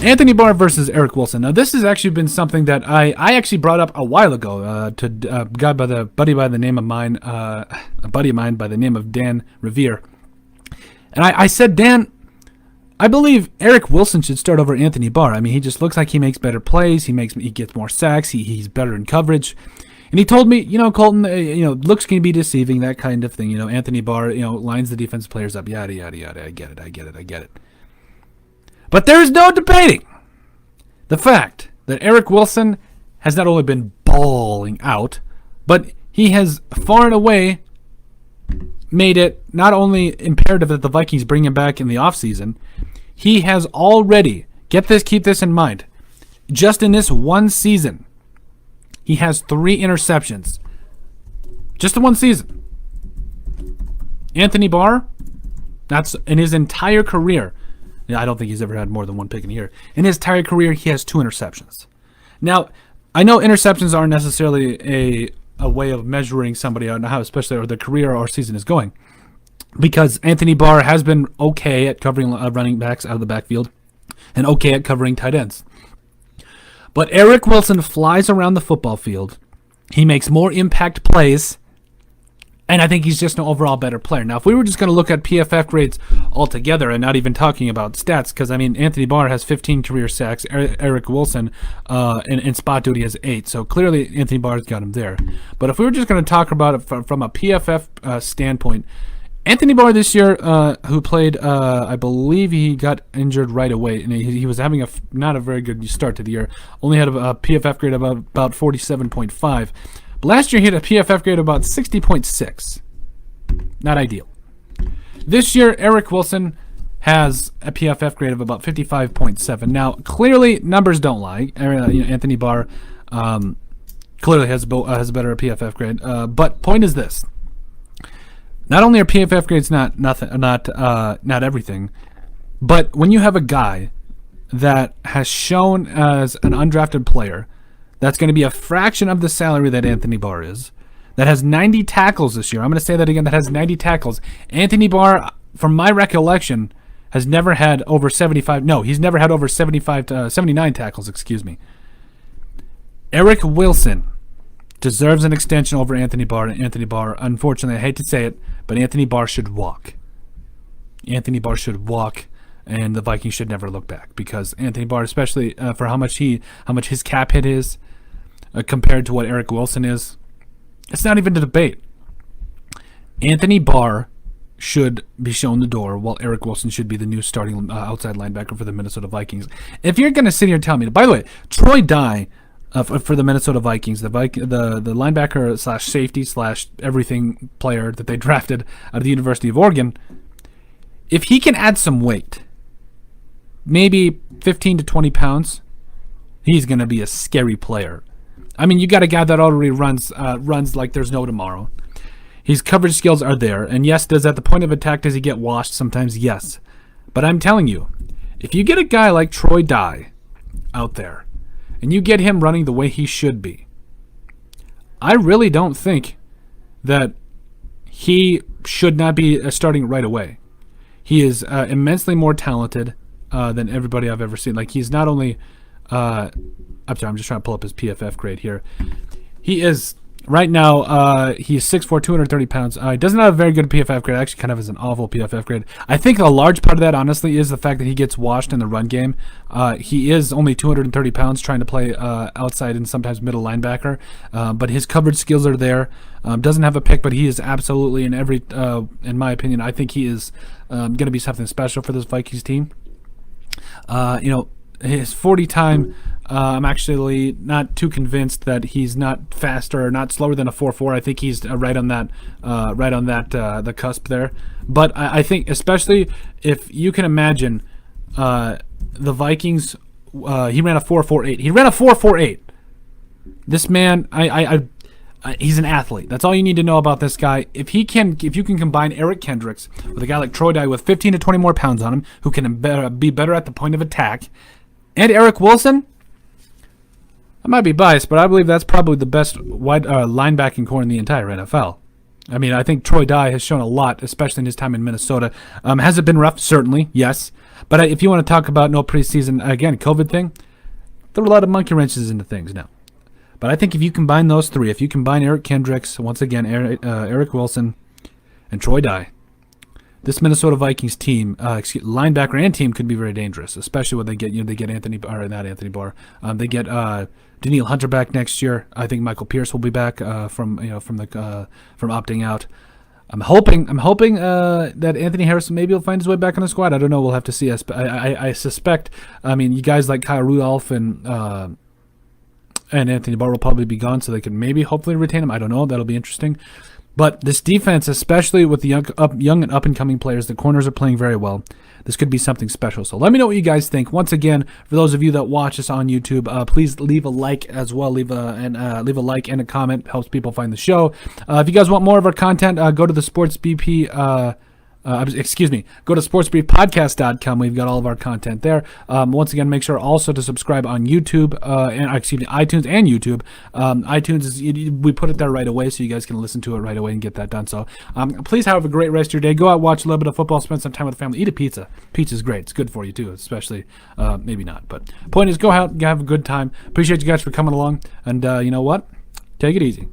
Anthony Barr versus Eric Wilson. Now, this has actually been something that I actually brought up a while ago to a buddy of mine by the name of Dan Revere. And I said, Dan, I believe Eric Wilson should start over Anthony Barr. I mean, he just looks like he makes better plays. He gets more sacks. He's better in coverage. And he told me, Colton, looks can be deceiving, that kind of thing. Anthony Barr, lines the defensive players up, yada, yada, yada. I get it. But there is no debating the fact that Eric Wilson has not only been balling out, but he has far and away made it not only imperative that the Vikings bring him back in the offseason, he has already, keep this in mind, just in this one season, he has 3 interceptions. Just in one season. Anthony Barr, that's in his entire career. I don't think he's ever had more than 1 pick in a year. In his entire career, he has 2 interceptions. Now, I know interceptions aren't necessarily a way of measuring somebody on how, especially or their career or season is going, because Anthony Barr has been okay at covering running backs out of the backfield and okay at covering tight ends. But Eric Wilson flies around the football field. He makes more impact plays, and I think he's just an overall better player. Now, if we were just going to look at PFF grades altogether and not even talking about stats, because, Anthony Barr has 15 career sacks. Eric Wilson in spot duty has 8. So clearly Anthony Barr's got him there. But if we were just going to talk about it from a PFF standpoint, Anthony Barr this year, who played, I believe he got injured right away, and he was having not a very good start to the year. Only had a PFF grade of about 47.5. Last year, he had a PFF grade of about 60.6. Not ideal. This year, Eric Wilson has a PFF grade of about 55.7. Now, clearly, numbers don't lie. Anthony Barr clearly has a better PFF grade. But point is this: not only are PFF grades not everything, but when you have a guy that has shown as an undrafted player that's going to be a fraction of the salary that Anthony Barr is, that has 90 tackles this year. I'm going to say that again, that has 90 tackles. Anthony Barr, from my recollection, has never had over 75. No, he's never had over 79 tackles, excuse me. Eric Wilson deserves an extension over Anthony Barr. And Anthony Barr, unfortunately, I hate to say it, but Anthony Barr should walk. Anthony Barr should walk, and the Vikings should never look back, because Anthony Barr, especially for how much his cap hit is, compared to what Eric Wilson is, it's not even a debate. Anthony Barr should be shown the door, while Eric Wilson should be the new starting outside linebacker for the Minnesota Vikings. If you're going to sit here and tell me, by the way, Troy Dye for the Minnesota Vikings, the linebacker / safety / everything player that they drafted out of the University of Oregon, if he can add some weight, maybe 15 to 20 pounds, he's going to be a scary player. You got a guy that already runs like there's no tomorrow. His coverage skills are there. And yes, at the point of attack, does he get washed sometimes? Yes. But I'm telling you, if you get a guy like Troy Dye out there, and you get him running the way he should be, I really don't think that he should not be starting right away. He is immensely more talented than everybody I've ever seen. Like, he's not only... I'm sorry, I'm just trying to pull up his PFF grade here. He is, right now, he's 6'4", 230 pounds. He doesn't have a very good PFF grade. Actually, kind of has an awful PFF grade. I think a large part of that, honestly, is the fact that he gets washed in the run game. He is only 230 pounds, trying to play outside and sometimes middle linebacker. But his coverage skills are there. Doesn't have a pick, but he is absolutely, in my opinion, I think he is going to be something special for this Vikings team. His 40 time, I'm actually not too convinced that he's not faster or not slower than a 4.4. I think he's right on that, the cusp there. But I think, especially if you can imagine, the Vikings, he ran a 4.48. He ran a 4.48. This man, he's an athlete. That's all you need to know about this guy. If you can combine Eric Kendricks with a guy like Troy Dye with 15 to 20 more pounds on him, who can be better at the point of attack, and Eric Wilson, I might be biased, but I believe that's probably the best wide linebacking core in the entire NFL. I think Troy Dye has shown a lot, especially in his time in Minnesota. Has it been rough? Certainly, yes. But if you want to talk about no preseason, again, COVID thing, there are a lot of monkey wrenches into things now. But I think if you combine those three, if you combine Eric Kendricks, once again, Eric Wilson, and Troy Dye, this Minnesota Vikings team, linebacker and team could be very dangerous, especially when they get Anthony Barr, not Anthony Barr. They get Danielle Hunter back next year. I think Michael Pierce will be back from opting out. I'm hoping that Anthony Harrison maybe will find his way back on the squad. I don't know. We'll have to see. I suspect. I mean, you guys like Kyle Rudolph and Anthony Barr will probably be gone, so they can maybe hopefully retain him. I don't know. That'll be interesting. But this defense, especially with the young and up-and-coming players, the corners are playing very well. This could be something special. So let me know what you guys think. Once again, for those of you that watch us on YouTube, please leave a like as well. Leave a like and a comment. Helps people find the show. If you guys want more of our content, go to the Sports BP. Go to sportsbriefpodcast.com. We've got all of our content there. Once again, make sure also to subscribe on YouTube, iTunes and YouTube. iTunes we put it there right away, so you guys can listen to it right away and get that done. So please have a great rest of your day. Go out, watch a little bit of football, spend some time with the family, eat a pizza. Pizza's great. It's good for you too, especially maybe not. But point is, go out, have a good time. Appreciate you guys for coming along, and you know what? Take it easy.